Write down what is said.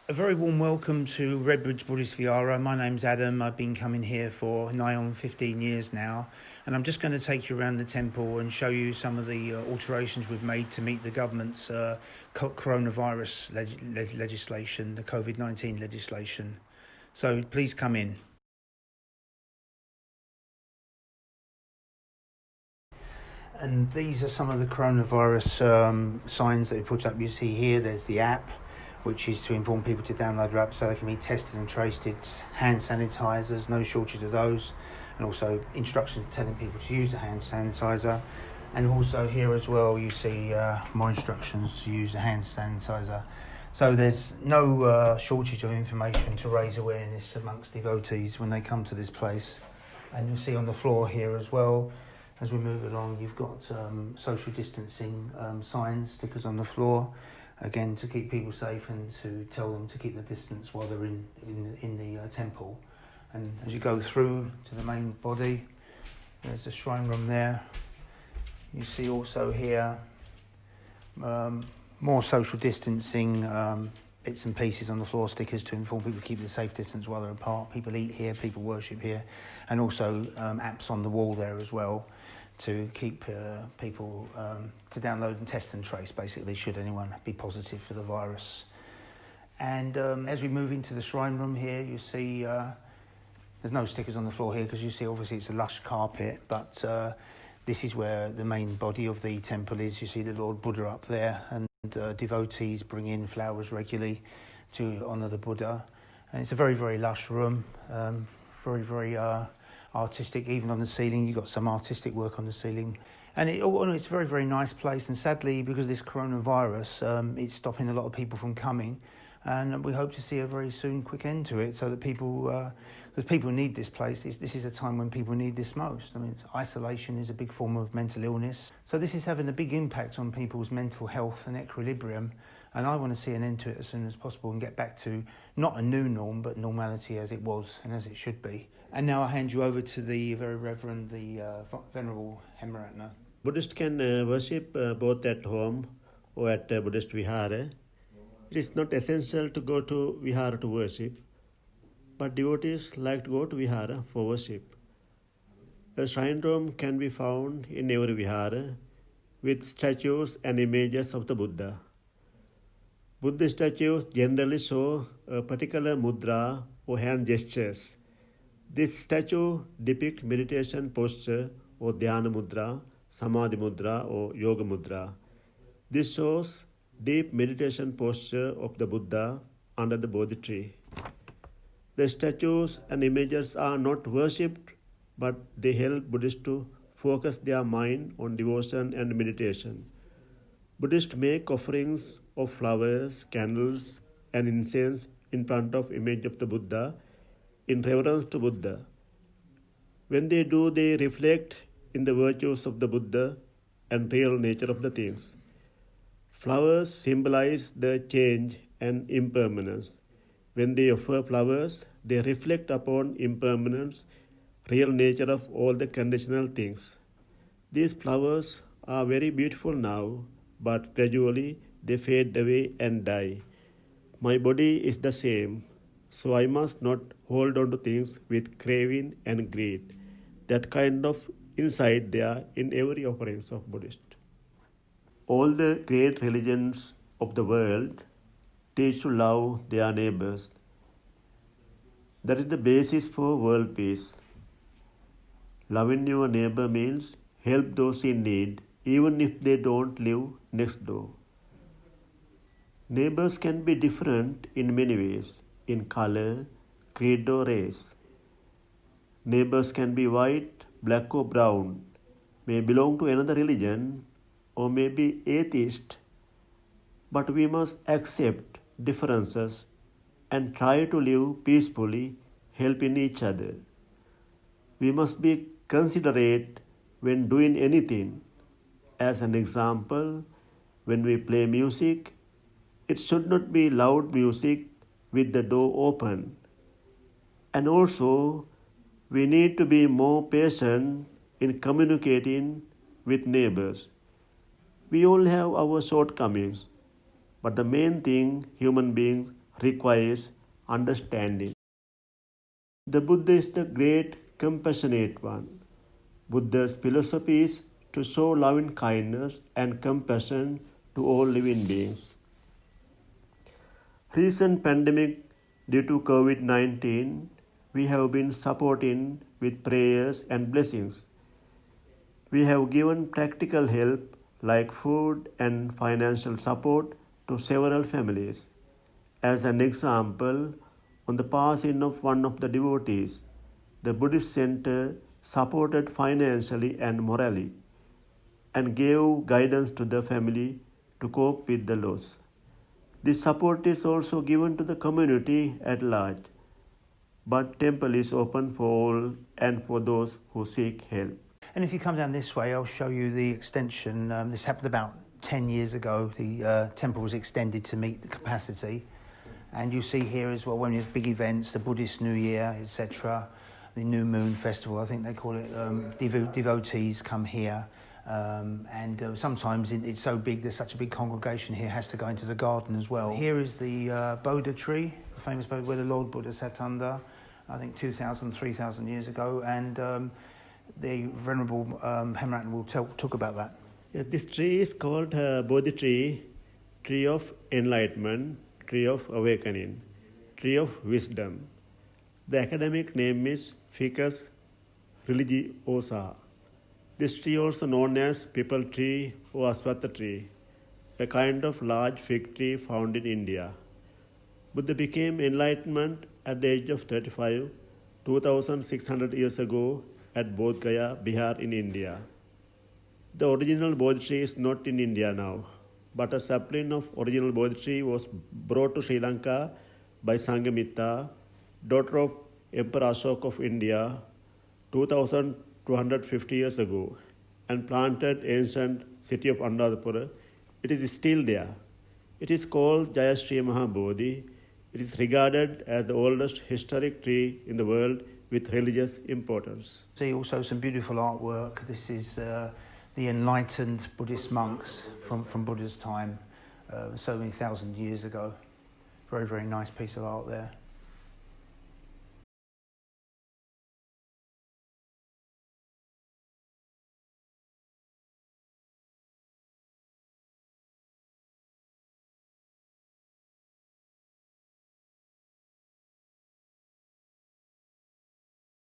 A very warm welcome to Redbridge Buddhist Vihara. My name's Adam. I've been coming here for nigh on 15 years now, and I'm just going to take you around the temple and show you some of the alterations we've made to meet the government's coronavirus legislation, the COVID-19 legislation. So please come in. And these are some of the coronavirus signs that we put up. You see here, there's the app, which is to inform people to download their app so they can be tested and traced. It's hand sanitizers, no shortage of those, and also instructions telling people to use the hand sanitizer. And also here as well, you see more instructions to use the hand sanitizer. So there's no shortage of information to raise awareness amongst devotees when they come to this place. And you'll see on the floor here as well, as we move along, you've got social distancing signs, stickers on the floor, again to keep people safe and to tell them to keep the distance while they're in the temple. And as you go through to the main body, there's the shrine room there. You see also here more social distancing bits and pieces on the floor, stickers to inform people to keep the safe distance while they're apart. People eat here, people worship here, and also apps on the wall there as well to keep people to download and test and trace, basically, should anyone be positive for the virus. And as we move into the shrine room here, you see there's no stickers on the floor here because you see obviously it's a lush carpet, but this is where the main body of the temple is. You see the Lord Buddha up there, and devotees bring in flowers regularly to honour the Buddha. And it's a very, very lush room, very, very artistic. Even on the ceiling, you've got some artistic work on the ceiling. And it's a very, very nice place. And sadly, because of this coronavirus, it's stopping a lot of people from coming. And we hope to see a very soon quick end to it so that people, because people need this place. This is a time when people need this most. I mean, isolation is a big form of mental illness. So this is having a big impact on people's mental health and equilibrium. And I want to see an end to it as soon as possible and get back to not a new norm, but normality as it was and as it should be. And now I'll hand you over to the very Reverend, the Venerable Hemaratna. Buddhists can worship both at home or at Buddhist Vihara. It is not essential to go to Vihara to worship, but devotees like to go to Vihara for worship. A shrine room can be found in every Vihara with statues and images of the Buddha. Buddha statues generally show a particular mudra or hand gestures. This statue depicts meditation posture or dhyana mudra, samadhi mudra or yoga mudra. This shows deep meditation posture of the Buddha under the Bodhi tree. The statues and images are not worshipped, but they help Buddhists to focus their mind on devotion and meditation. Buddhists make offerings of flowers, candles, and incense in front of image of the Buddha in reverence to Buddha. When they do, they reflect in the virtues of the Buddha and real nature of the things. Flowers symbolize the change and impermanence. When they offer flowers, they reflect upon impermanence, real nature of all the conditional things. These flowers are very beautiful now, but gradually they fade away and die. My body is the same, so I must not hold on to things with craving and greed. That kind of insight there in every offerings of Buddhist. All the great religions of the world teach to love their neighbors. That is the basis for world peace. Loving your neighbor means help those in need, even if they don't live next door. Neighbors can be different in many ways, in color, creed, or race. Neighbors can be white, black, or brown, may belong to another religion, or may be atheist, but we must accept differences and try to live peacefully, helping each other. We must be considerate when doing anything. As an example, when we play music, it should not be loud music with the door open. And also, we need to be more patient in communicating with neighbors. We all have our shortcomings, but the main thing, human beings requires understanding. The Buddha is the great compassionate one. Buddha's philosophy is to show loving kindness and compassion to all living beings. Recent pandemic due to COVID-19, we have been supporting with prayers and blessings. We have given practical help like food and financial support to several families. As an example, on the passing of one of the devotees, the Buddhist center supported financially and morally and gave guidance to the family to cope with the loss. This support is also given to the community at large, but temple is open for all and for those who seek help. And if you come down this way, I'll show you the extension. This happened about 10 years ago. The temple was extended to meet the capacity. And you see here as well, when there's big events, the Buddhist New Year, etc., the New Moon Festival, I think they call it, devotees come here. Sometimes it's so big, there's such a big congregation here, has to go into the garden as well. Here is the Bodhi tree, the famous Bodhi, where the Lord Buddha sat under, I think 2,000, 3,000 years ago. And the Venerable Hemrat will talk about that. Yeah, this tree is called Bodhi tree, tree of enlightenment, tree of awakening, tree of wisdom. The academic name is Ficus Religiosa. This tree also known as people tree or Aswatha tree, a kind of large fig tree found in India. Buddha became enlightenment at the age of 35, 2,600 years ago at Bodh Gaya, Bihar in India. The original Bodhi tree is not in India now, but a sapling of original Bodhi tree was brought to Sri Lanka by Sanghamitta, daughter of Emperor Ashoka of India, 2,250 years ago, and planted ancient city of Anuradhapura. It is still there. It is called Jayashree Mahabodhi. It is regarded as the oldest historic tree in the world with religious importance. See also some beautiful artwork. This is the enlightened Buddhist monks from Buddha's time, so many thousand years ago. Very, very nice piece of art there.